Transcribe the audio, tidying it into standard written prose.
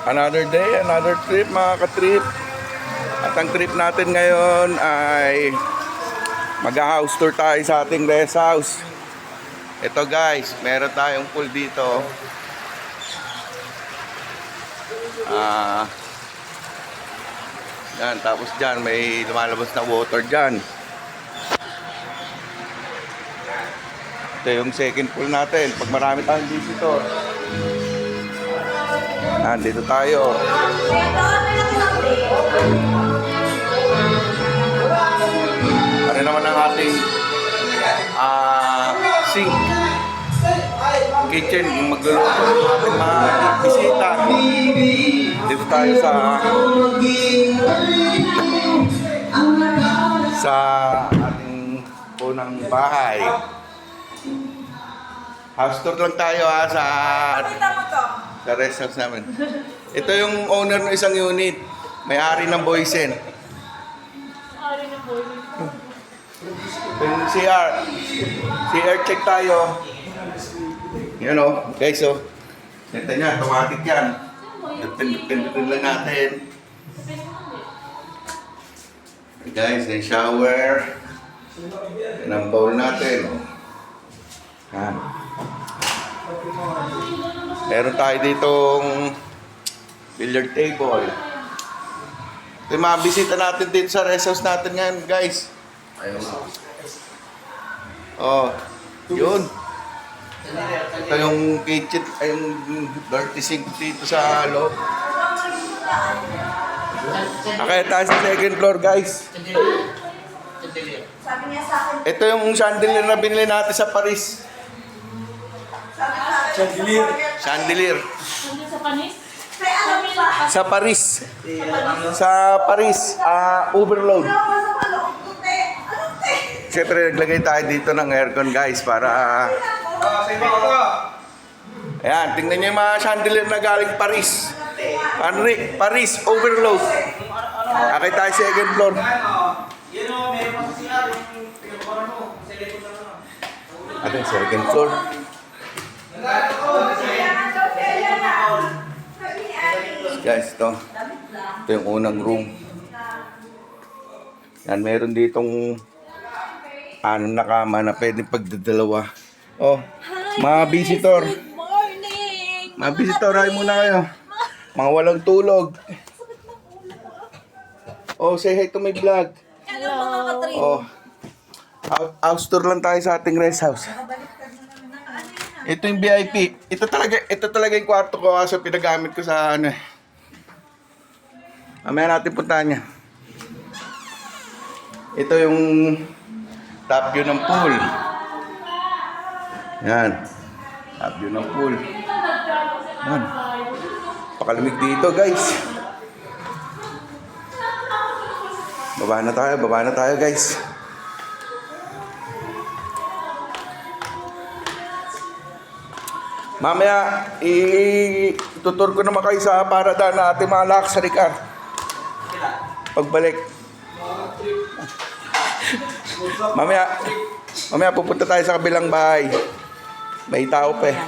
Another day, another trip mga ka-trip. At ang trip natin ngayon ay mag-house tour tayo sa ating rest house. Ito guys, meron tayong pool dito. Yan, tapos dyan may lumalabas na water dyan. Ito yung second pool natin. Pag marami tayong visitor. Dito tayo. Ano naman ang ating sink, kitchen, kung magluluto ng ating mga bisita. Dito tayo sa ating unang bahay. House tour lang tayo sa rest house namin. Ito yung owner ng isang unit. May-ari ng Boysen. May-ari ng Boysen. Yung CR check tayo. Yan o, guys o. Ito niya, automatic yan. Pindutin lang natin. Guys, yung shower. Yan ang bowl natin. Yan. Meron tayo ditong billiard table. Ito yung mga bisita natin dito sa rest house natin ngayon, guys. Oh, yun. Ito yung kitchen, yung dirty sink dito sa loob. Okay, tayo sa second floor, guys. Ito yung chandelier na binili natin sa Paris. Chandelier. Sa Panis? Sa Paris. Sa Paris, overload. Siyempre, naglagay tayo dito ng aircon, guys, para... Ayan, tingnan nyo yung mga chandelier na galing Paris. Paris, overload. Okay tayo second floor. Ating second floor. Guys, ito yung unang room. Yan, meron ditong anim na kama na pwedeng pagdadalawa. Oh, mga visitor. Good morning! Mga visitor, ay muna kayo. Mga walang tulog. Oh, say hi to my vlog. Hello mga ka-trip. Oh, house tour lang tayo sa ating rest house. Ito yung VIP. Ito talaga yung kwarto ko kasi pinagamit ko sa ano. Mamaya natin puntahan niya. Ito yung top view ng pool. Yan. Top view ng pool. Yan. Pakalamig dito, guys. Baba na tayo, guys. Mamaya, itutur ko naman kayo sa parada na ating mga luxury car. Pagbalik. Mamaya pupunta tayo sa kabilang bahay. May tao pa eh.